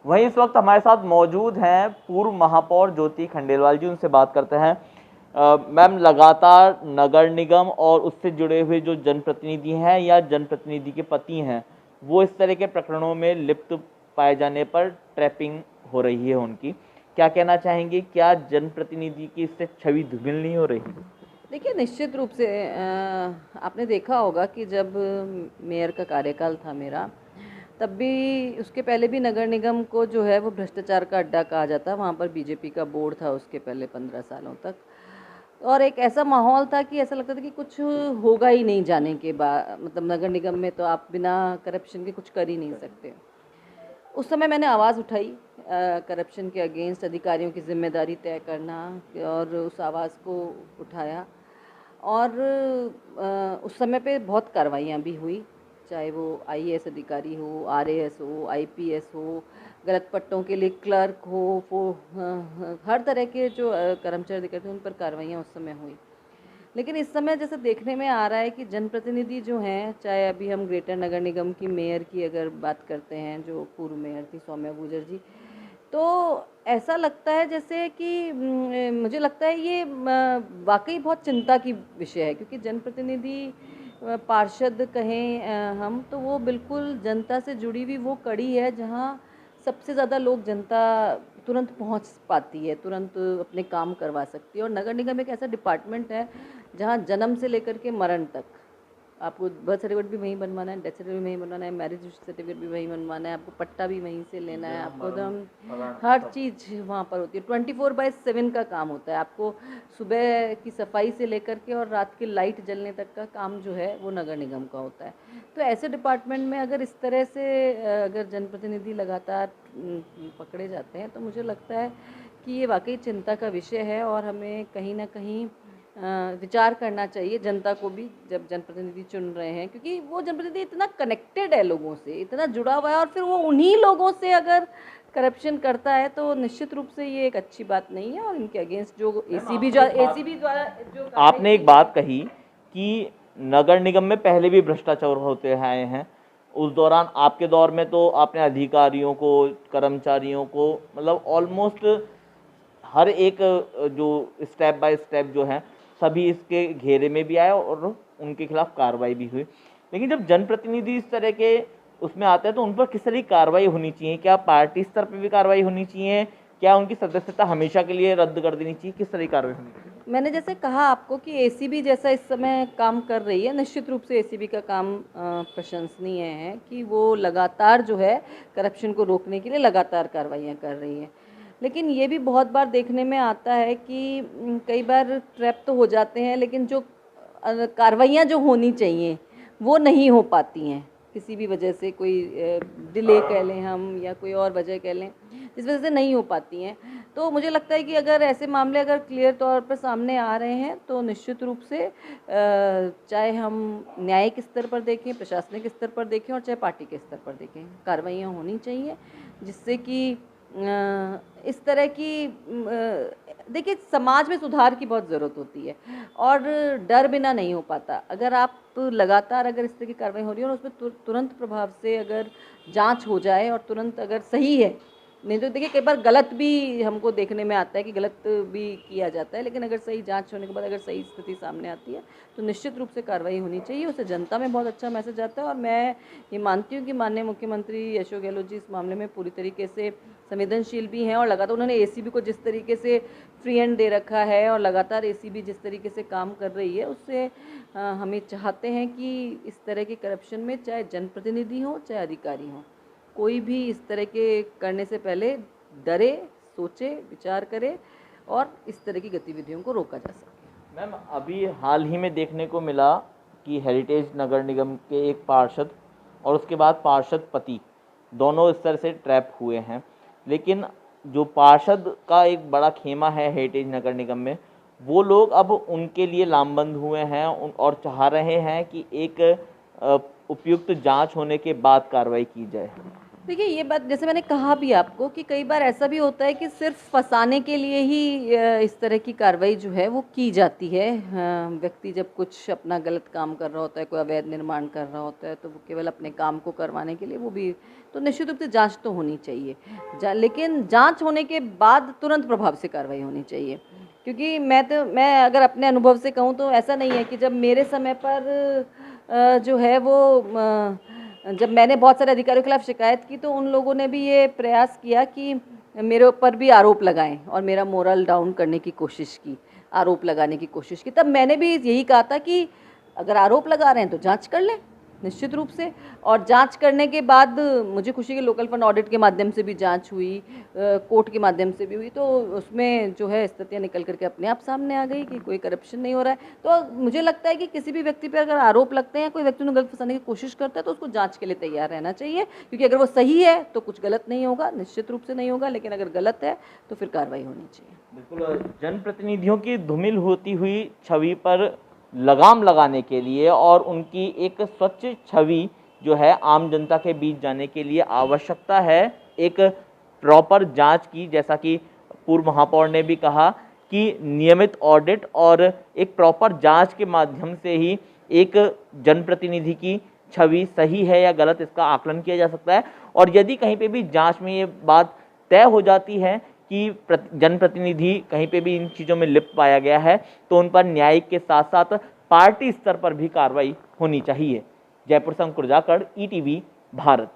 वहीं इस वक्त हमारे साथ मौजूद हैं पूर्व महापौर ज्योति खंडेलवाल जी, उनसे बात करते हैं। मैम, लगातार नगर निगम और उससे जुड़े हुए जो जनप्रतिनिधि हैं या जनप्रतिनिधि के पति हैं, वो इस तरह के प्रकरणों में लिप्त पाए जाने पर ट्रैपिंग हो रही है उनकी। क्या कहना चाहेंगे, क्या जनप्रतिनिधि की इससे छवि धूमिल नहीं हो रही? देखिए, निश्चित रूप से आपने देखा होगा कि जब मेयर का कार्यकाल था मेरा, तब भी उसके पहले भी नगर निगम को जो है वो भ्रष्टाचार का अड्डा कहा जाता। वहाँ पर बीजेपी का बोर्ड था उसके पहले 15 सालों तक, और एक ऐसा माहौल था कि ऐसा लगता था कि कुछ होगा ही नहीं जाने के बाद। मतलब नगर निगम में तो आप बिना करप्शन के कुछ कर ही नहीं सकते। उस समय मैंने आवाज़ उठाई करप्शन के अगेंस्ट, अधिकारियों की जिम्मेदारी तय करना, और उस आवाज़ को उठाया। और उस समय पे बहुत कार्रवाइयाँ भी हुई, चाहे वो आईएएस अधिकारी हो, आरएएस हो, आईपीएस हो, गलत पट्टों के लिए क्लर्क हो, वो हर तरह के जो कर्मचारी अधिकारी थे उन पर कार्रवाइयाँ उस समय हुई। लेकिन इस समय जैसे देखने में आ रहा है कि जनप्रतिनिधि जो हैं, चाहे अभी हम ग्रेटर नगर निगम की मेयर की अगर बात करते हैं, जो पूर्व मेयर थी सौम्या गुर्जर जी, तो ऐसा लगता है जैसे कि मुझे लगता है ये वाकई बहुत चिंता की विषय है, क्योंकि जनप्रतिनिधि पार्षद कहें हम, तो वो बिल्कुल जनता से जुड़ी हुई वो कड़ी है जहाँ सबसे ज़्यादा लोग जनता तुरंत पहुंच पाती है, तुरंत अपने काम करवा सकती है। और नगर निगम एक ऐसा डिपार्टमेंट है जहाँ जन्म से लेकर के मरण तक आपको बर्थ सर्टिफिकेट भी वहीं बनवाना है, डेथ सर्टिफिकेट भी वहीं बनवाना है, मैरिज सर्टिफिकेट भी वहीं बनवाना है, आपको पट्टा भी वहीं से लेना है, आपको एकदम हर चीज़ वहाँ पर होती है। 24/7 का काम होता है। आपको सुबह की सफाई से लेकर के और रात की लाइट जलने तक का काम जो है वो नगर निगम का होता है। तो ऐसे डिपार्टमेंट में अगर इस तरह से अगर जनप्रतिनिधि लगातार पकड़े जाते हैं, तो मुझे लगता है कि ये वाकई चिंता का विषय है, और हमें कहीं ना कहीं विचार करना चाहिए जनता को भी, जब जनप्रतिनिधि चुन रहे हैं, क्योंकि वो जनप्रतिनिधि इतना कनेक्टेड है लोगों से, इतना जुड़ा हुआ है, और फिर वो उन्हीं लोगों से अगर करप्शन करता है तो निश्चित रूप से ये एक अच्छी बात नहीं है। और इनके अगेंस्ट जो एसीबी द्वारा जो आपने एक बात कही कि नगर निगम में पहले भी भ्रष्टाचार होते आए हैं। उस दौरान आपके दौर में तो आपने अधिकारियों को, कर्मचारियों को, मतलब ऑलमोस्ट हर एक जो स्टेप बाय स्टेप जो है सभी इसके घेरे में भी आए और उनके खिलाफ कार्रवाई भी हुई। लेकिन जब जनप्रतिनिधि इस तरह के उसमें आते हैं तो उन पर किस तरह की कार्रवाई होनी चाहिए? क्या पार्टी स्तर पर भी कार्रवाई होनी चाहिए? क्या उनकी सदस्यता हमेशा के लिए रद्द कर देनी चाहिए? किस तरह की कार्रवाई होनी चाहिए? मैंने जैसे कहा आपको कि एसीबी जैसा इस समय काम कर रही है, निश्चित रूप से एसीबी का काम प्रशंसनीय है कि वो लगातार जो है करप्शन को रोकने के लिए लगातार कार्रवाइयाँ कर रही है। लेकिन ये भी बहुत बार देखने में आता है कि कई बार ट्रैप तो हो जाते हैं, लेकिन जो कार्रवाइयाँ जो होनी चाहिए वो नहीं हो पाती हैं, किसी भी वजह से, कोई डिले कह लें हम या कोई और वजह कह लें, इस वजह से नहीं हो पाती हैं। तो मुझे लगता है कि अगर ऐसे मामले अगर क्लियर तौर पर सामने आ रहे हैं तो निश्चित रूप से चाहे हम न्यायिक स्तर पर देखें, प्रशासनिक स्तर पर देखें, और चाहे पार्टी के स्तर पर देखें, कार्रवाइयाँ होनी चाहिए, जिससे कि इस तरह की देखिए, समाज में सुधार की बहुत ज़रूरत होती है, और डर बिना नहीं हो पाता। अगर आप लगातार अगर इस तरह की कार्रवाई हो रही है और उसमें तुरंत प्रभाव से अगर जांच हो जाए और तुरंत अगर सही है, नहीं तो देखिए कई बार गलत भी हमको देखने में आता है कि गलत भी किया जाता है, लेकिन अगर सही जांच होने के बाद अगर सही स्थिति सामने आती है तो निश्चित रूप से कार्रवाई होनी चाहिए। उससे जनता में बहुत अच्छा मैसेज आता है, और मैं ये मानती हूँ कि माननीय मुख्यमंत्री अशोक गहलोत जी इस मामले में पूरी तरीके से संवेदनशील भी हैं, और लगातार उन्होंने एसीबी को जिस तरीके से फ्री हैंड दे रखा है और लगातार एसीबी जिस तरीके से काम कर रही है, उससे हमें चाहते हैं कि इस तरह के करप्शन में चाहे जनप्रतिनिधि हो चाहे अधिकारी हो, कोई भी इस तरह के करने से पहले डरे, सोचे, विचार करे, और इस तरह की गतिविधियों को रोका जा सके। मैम, अभी हाल ही में देखने को मिला कि हेरिटेज नगर निगम के एक पार्षद और उसके बाद पार्षद पति दोनों इस तरह से ट्रैप हुए हैं। लेकिन जो पार्षद का एक बड़ा खेमा है हेरिटेज नगर निगम में, वो लोग अब उनके लिए लामबंद हुए हैं और चाह रहे हैं कि एक उपयुक्त जांच होने के बाद कार्रवाई की जाए। देखिए, ये बात जैसे मैंने कहा भी आपको कि कई बार ऐसा भी होता है कि सिर्फ़ फँसाने के लिए ही इस तरह की कार्रवाई जो है वो की जाती है। व्यक्ति जब कुछ अपना गलत काम कर रहा होता है, कोई अवैध निर्माण कर रहा होता है, तो वो केवल अपने काम को करवाने के लिए वो भी, तो निश्चित रूप से जाँच तो होनी चाहिए। लेकिन जाँच होने के बाद तुरंत प्रभाव से कार्रवाई होनी चाहिए। क्योंकि मैं अगर अपने अनुभव से कहूँ तो ऐसा नहीं है कि जब मेरे समय पर जो है वो जब मैंने बहुत सारे अधिकारियों के खिलाफ शिकायत की, तो उन लोगों ने भी ये प्रयास किया कि मेरे ऊपर भी आरोप लगाएं और मेरा मोरल डाउन करने की कोशिश की, आरोप लगाने की कोशिश की। तब मैंने भी यही कहा था कि अगर आरोप लगा रहे हैं तो जांच कर लें, निश्चित रूप से। और जांच करने के बाद मुझे खुशी है कि लोकल फंड ऑडिट के माध्यम से भी जांच हुई, कोर्ट के माध्यम से भी हुई, तो उसमें जो है स्थितियाँ निकल करके अपने आप सामने आ गई कि कोई करप्शन नहीं हो रहा है। तो मुझे लगता है कि किसी भी व्यक्ति पर अगर आरोप लगते हैं, कोई व्यक्ति उन्हें गलत फंसाने की कोशिश करता है, तो उसको जाँच के लिए तैयार रहना चाहिए। क्योंकि अगर वो सही है तो कुछ गलत नहीं होगा, निश्चित रूप से नहीं होगा, लेकिन अगर गलत है तो फिर कार्रवाई होनी चाहिए। बिल्कुल, जनप्रतिनिधियों की धूमिल होती हुई छवि पर लगाम लगाने के लिए और उनकी एक स्वच्छ छवि जो है आम जनता के बीच जाने के लिए आवश्यकता है एक प्रॉपर जांच की। जैसा कि पूर्व महापौर ने भी कहा कि नियमित ऑडिट और एक प्रॉपर जांच के माध्यम से ही एक जनप्रतिनिधि की छवि सही है या गलत इसका आकलन किया जा सकता है। और यदि कहीं पे भी जांच में ये बात तय हो जाती है कि जनप्रतिनिधि कहीं पे भी इन चीज़ों में लिप्त पाया गया है, तो उन पर न्यायिक के साथ साथ पार्टी स्तर पर भी कार्रवाई होनी चाहिए। जयपुर से अंकुर जाखड़, ईटीवी भारत।